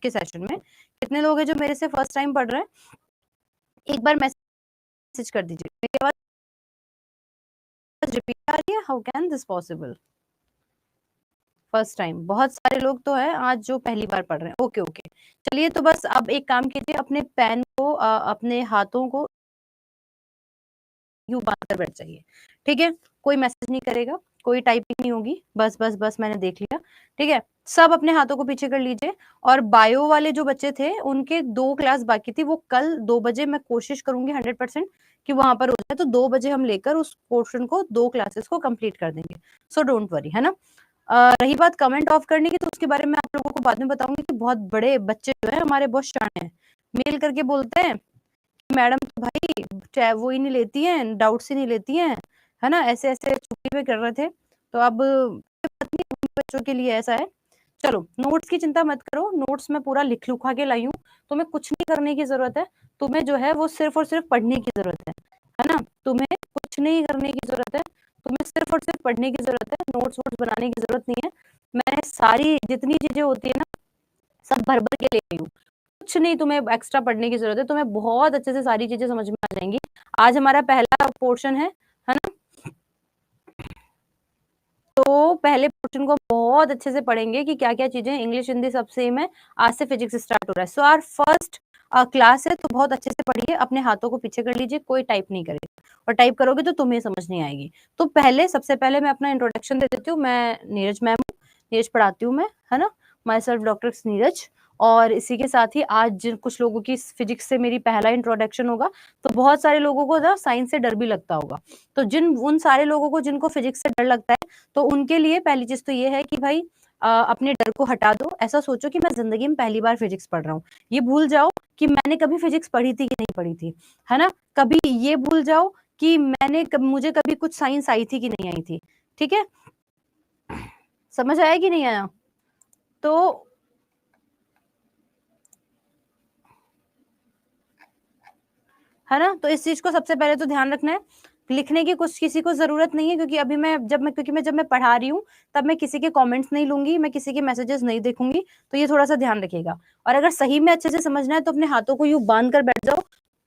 के सेशन में। कितने लोग हैं जो मेरे से फर्स्ट टाइम पढ़ रहे हैं? एक बार मैसेज कर दीजिए। मेरी आवाज रिपीट आ रही है? How can this possible? First time बहुत सारे लोग तो है आज जो पहली बार पढ़ रहे हैं। ओके ओके, चलिए तो बस अब एक काम कीजिए, अपने पेन को अपने हाथों को यूं बांध कर बैठ जाइए, ठीक है? कोई मैसेज नहीं करेगा, कोई टाइपिंग नहीं होगी, बस बस बस मैंने देख लिया, ठीक है? सब अपने हाथों को पीछे कर लीजिए। और बायो वाले जो बच्चे थे उनके 2 क्लास बाकी थी, वो कल 2 बजे मैं कोशिश करूंगी 100% कि वहां पर हो जाए, तो 2 बजे हम लेकर उस पोर्शन को 2 क्लासेस को कंप्लीट कर देंगे। सो डोंट वरी, है ना? रही बात कमेंट ऑफ करने की, तो उसके बारे में आप लोगों को बाद में बताऊंगी कि बहुत बड़े बच्चे जो है हमारे बहुत शाणे हैं, मेल करके बोलते हैं मैडम तो भाई चाहे वो ही नहीं लेती हैं, डाउट्स ही नहीं लेती हैं, है ना? ऐसे ऐसे छुट्टी पे कर रहे थे, तो अब बात नहीं, उन बच्चों के लिए ऐसा है। चलो नोट्स की चिंता मत करो, नोट्स में पूरा लिख लुखा के लाई हूँ, तुम्हें कुछ नहीं करने की जरूरत है। तुम्हें जो है वो सिर्फ और सिर्फ पढ़ने की जरूरत है ना? तुम्हें कुछ नहीं करने की जरूरत है, तुम्हें सिर्फ और सिर्फ पढ़ने की जरूरत है, नोट्स वोट्स बनाने की जरूरत नहीं है। मैंने सारी जितनी चीजें होती है ना सब भर भर के ले आई हूँ, कुछ नहीं तुम्हें एक्स्ट्रा पढ़ने की जरूरत है, तुम्हें बहुत अच्छे से सारी चीजें समझ में आ जाएंगी। आज हमारा पहला पोर्शन है ना? तो पहले पोर्शन को बहुत अच्छे से पढ़ेंगे कि क्या क्या चीजें, इंग्लिश हिंदी सब सेम है, आज से फिजिक्स स्टार्ट हो रहा है। सो आवर फर्स्ट क्लास है, तो बहुत अच्छे से पढ़िए, अपने हाथों को पीछे कर लीजिए, कोई टाइप नहीं करेगा, और टाइप करोगे तो तुम्हें समझ नहीं आएगी। तो पहले सबसे पहले मैं अपना इंट्रोडक्शन दे देती हूँ। मैं नीरज मैम हूँ, नीरज पढ़ाती हूँ मैं, है ना? My self doctor Neeraj. और इसी के साथ ही आज जिन कुछ लोगों की फिजिक्स से मेरी पहला इंट्रोडक्शन होगा, तो बहुत सारे लोगों को ना साइंस से डर भी लगता होगा, तो जिन उन सारे लोगों को जिनको फिजिक्स से डर लगता है, तो उनके लिए पहली चीज तो ये है कि भाई अपने डर को हटा दो। ऐसा सोचो कि मैं जिंदगी में पहली बार फिजिक्स पढ़ रहा हूँ, ये भूल जाओ कि मैंने कभी फिजिक्स पढ़ी थी कि नहीं पढ़ी थी, है ना? कभी ये भूल जाओ कि मुझे कभी कुछ साइंस आई थी कि नहीं आई थी, ठीक है? समझ आया कि नहीं आया? तो है ना? तो इस चीज को सबसे पहले तो ध्यान रखना है। लिखने की कुछ किसी को जरूरत नहीं है, क्योंकि अभी जब मैं पढ़ा रही हूँ, तब मैं किसी के कमेंट्स नहीं लूंगी, मैं किसी के मैसेजेस नहीं देखूंगी, तो ये थोड़ा सा ध्यान रखिएगा। और अगर सही में अच्छे से समझना है तो अपने हाथों को यूं बांध कर बैठ जाओ,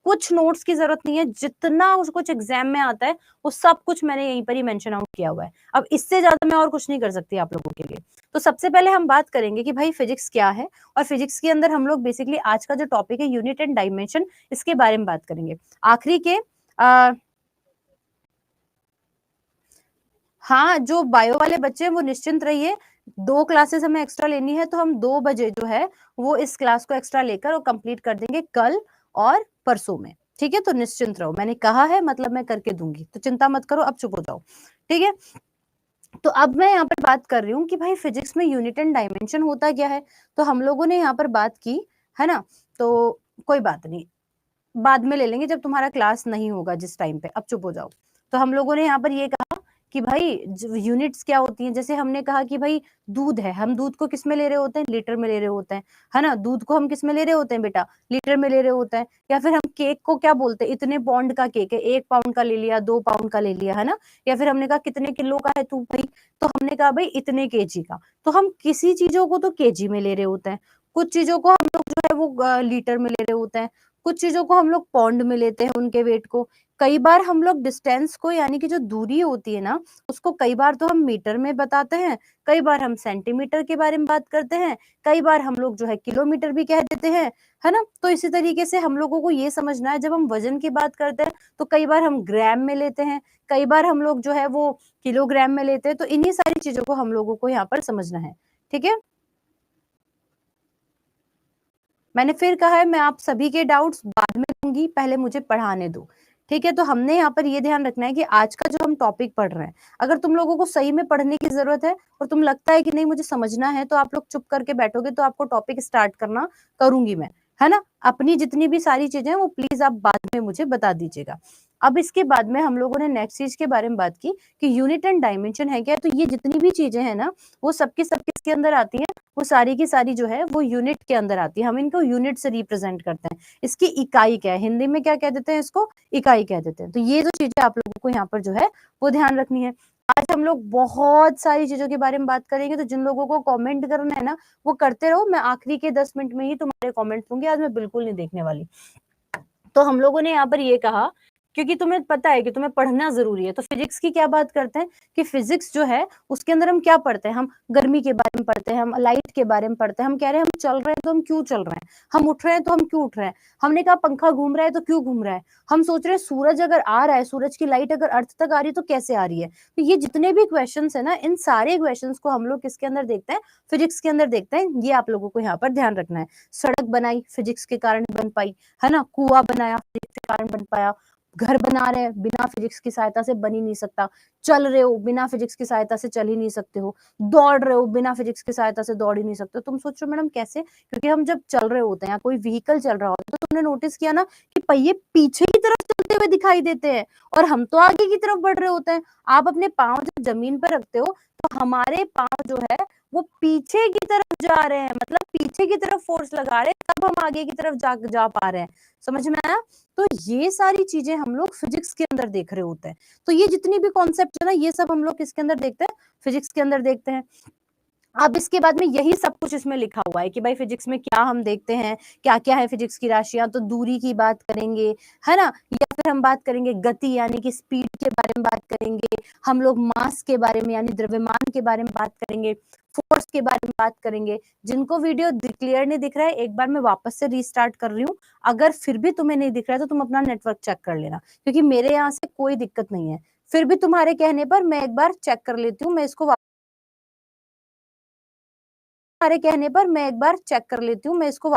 कुछ नोट्स की जरूरत नहीं है, जितना कुछ एग्जाम में आता है वो सब कुछ मैंने यहीं पर ही मेंशन आउट किया हुआ है। अब इससे ज्यादा मैं और कुछ नहीं कर सकती आप लोगों के लिए। तो सबसे पहले हम बात करेंगे कि भाई फिजिक्स क्या है, और फिजिक्स के अंदर हम लोग बेसिकली आज का जो टॉपिक है यूनिट एंड डायमेंशन, इसके बारे में बात करेंगे। आखिरी के हाँ, जो बायो वाले बच्चे हैं वो निश्चिंत रहिए, 2 क्लासेस हमें एक्स्ट्रा लेनी है, तो हम 2 बजे जो है वो इस क्लास को एक्स्ट्रा लेकर और कंप्लीट कर देंगे कल और परसों में, ठीक है? तो निश्चिंत रहो, मैंने कहा है मतलब मैं करके दूंगी, तो चिंता मत करो, अब चुप हो जाओ, ठीक है? तो अब मैं यहाँ पर बात कर रही हूँ कि भाई फिजिक्स में यूनिट एंड डायमेंशन होता क्या है। तो हम लोगों ने यहाँ पर बात की, है ना? तो कोई बात नहीं, बाद में ले लेंगे जब तुम्हारा क्लास नहीं होगा जिस टाइम पे, अब चुप हो जाओ। तो हम लोगों ने यहाँ पर ये कहा कि भाई यूनिट्स क्या होती हैं। जैसे हमने कहा कि भाई दूध है, हम दूध को किस में ले रहे होते हैं? लीटर में ले रहे होते हैं, है ना? दूध को हम किस में ले रहे होते हैं बेटा? लीटर में ले रहे होते हैं। या फिर हम केक को क्या बोलते हैं? इतने पाउंड का केक है, 1 पाउंड का ले लिया, 2 पाउंड का ले लिया, है ना? या फिर हमने कहा कितने किलो का है तू भाई, तो हमने कहा भाई इतने केजी का। तो हम किसी चीजों को तो केजी में ले रहे होते हैं, कुछ चीजों को हम लोग जो है वो लीटर में ले रहे होते हैं, कुछ चीजों को हम लोग पौंड में लेते हैं उनके वेट को। कई बार हम लोग डिस्टेंस को, यानी कि जो दूरी होती है ना, उसको कई बार तो हम मीटर में बताते हैं, कई बार हम सेंटीमीटर के बारे में बात करते हैं, कई बार हम लोग जो है किलोमीटर भी कह देते हैं, है ना? तो इसी तरीके से हम लोगों को ये समझना है, जब हम वजन की बात करते हैं तो कई बार हम ग्राम में लेते हैं, कई बार हम लोग जो है वो किलोग्राम में लेते हैं। तो इन्हीं सारी चीजों को हम लोगों को यहाँ पर समझना है, ठीक है? मैंने फिर कहा है मैं आप सभी के डाउट्स बाद में दूंगी, पहले मुझे पढ़ाने दो, ठीक है? तो हमने यहाँ पर ये ध्यान रखना है कि आज का जो हम टॉपिक पढ़ रहे हैं, अगर तुम लोगों को सही में पढ़ने की जरूरत है और तुम लगता है कि नहीं मुझे समझना है, तो आप लोग चुप करके बैठोगे, तो आपको टॉपिक स्टार्ट करना करूंगी मैं, है ना? अपनी जितनी भी सारी चीजें हैं वो प्लीज आप बाद में मुझे बता दीजिएगा। अब इसके बाद में हम लोगों ने नेक्स्ट चीज के बारे में बात की कि यूनिट एंड डायमेंशन है क्या। तो ये जितनी भी चीजें हैं ना, वो सबकी सब किसके अंदर आती है? वो सारी की सारी जो है वो यूनिट के अंदर आती है। हम इनको यूनिट से रिप्रेजेंट करते हैं। इसकी इकाई क्या है? हिंदी में क्या कह देते हैं इसको? इकाई कह देते हैं। तो ये जो चीजें आप लोगों को यहाँ पर जो है वो ध्यान रखनी है। आज हम लोग बहुत सारी चीजों के बारे में बात करेंगे, तो जिन लोगों को कमेंट करना है ना वो करते रहो, मैं आखिरी के 10 मिनट में ही तुम्हारे कमेंट दूंगी, आज मैं बिल्कुल नहीं देखने वाली। तो हम लोगों ने यहाँ पर ये कहा, क्योंकि तुम्हें पता है कि तुम्हें पढ़ना जरूरी है, तो फिजिक्स की क्या बात करते हैं कि फिजिक्स जो है उसके अंदर हम क्या पढ़ते हैं, हम गर्मी के बारे में पढ़ते हैं, हम लाइट के बारे में पढ़ते हैं, हम कह रहे हैं हम चल रहे हैं तो हम क्यों चल रहे हैं, हम उठ रहे हैं तो हम क्यों उठ रहे हैं, हमने कहा पंखा घूम रहा है तो क्यों घूम रहा है, हम सोच रहे हैं सूरज अगर आ रहा है, सूरज की लाइट अगर अर्थ तक आ रही है तो कैसे आ रही है। तो ये जितने भी क्वेश्चन है ना, इन सारे क्वेश्चन को हम लोग किसके अंदर देखते हैं, फिजिक्स के अंदर देखते हैं। ये आप लोगों को यहाँ पर ध्यान रखना है। सड़क बनाई फिजिक्स के कारण बन पाई, है ना, कुआं बनाया फिजिक्स के कारण बन पाया, घर बना रहे हैं बिना फिजिक्स की सहायता से बन ही नहीं सकता, चल रहे हो बिना फिजिक्स की सहायता से चल ही नहीं सकते हो, दौड़ रहे हो बिना फिजिक्स की सहायता से दौड़ ही नहीं सकते हो। तुम सोचो मैडम कैसे, क्योंकि हम जब चल रहे होते हैं या कोई व्हीकल चल रहा होता है तो तुमने नोटिस किया ना कि पहिए पीछे की तरफ चलते हुए दिखाई देते हैं और हम तो आगे की तरफ बढ़ रहे होते हैं। आप अपने पाँव जब जमीन पर रखते हो तो हमारे पाँव जो है वो पीछे की तरफ जा रहे हैं, मतलब पीछे की तरफ फोर्स लगा रहे हैं, तब हम आगे की तरफ जा पा रहे हैं। समझ में आया। तो ये सारी चीजें हम लोग फिजिक्स के अंदर देख रहे होते हैं। तो ये जितनी भी कॉन्सेप्ट है ना, ये सब हम लोग किसके अंदर देखते हैं, फिजिक्स के अंदर देखते हैं। अब इसके बाद में यही सब कुछ इसमें लिखा हुआ है कि भाई फिजिक्स में क्या हम देखते हैं, क्या क्या है फिजिक्स की राशियां। तो दूरी की बात करेंगे, है ना, या फिर हम बात करेंगे गति यानी कि स्पीड के बारे में बात करेंगे, हम लोग मास के बारे में यानी द्रव्यमान के बारे में बात करेंगे, फोर्स के बारे में बात करेंगे। जिनको वीडियो क्लियर नहीं दिख रहा है, एक बार मैं वापस से रीस्टार्ट कर रही हूँ, अगर फिर भी तुम्हें नहीं दिख रहा है तो तुम अपना नेटवर्क चेक कर लेना, क्योंकि मेरे यहाँ से कोई दिक्कत नहीं है। फिर भी तुम्हारे कहने पर मैं एक बार चेक कर लेती हूँ, मैं इसको तुम्हारे कहने पर मैं एक बार चेक कर लेती हूँ, मैं इसको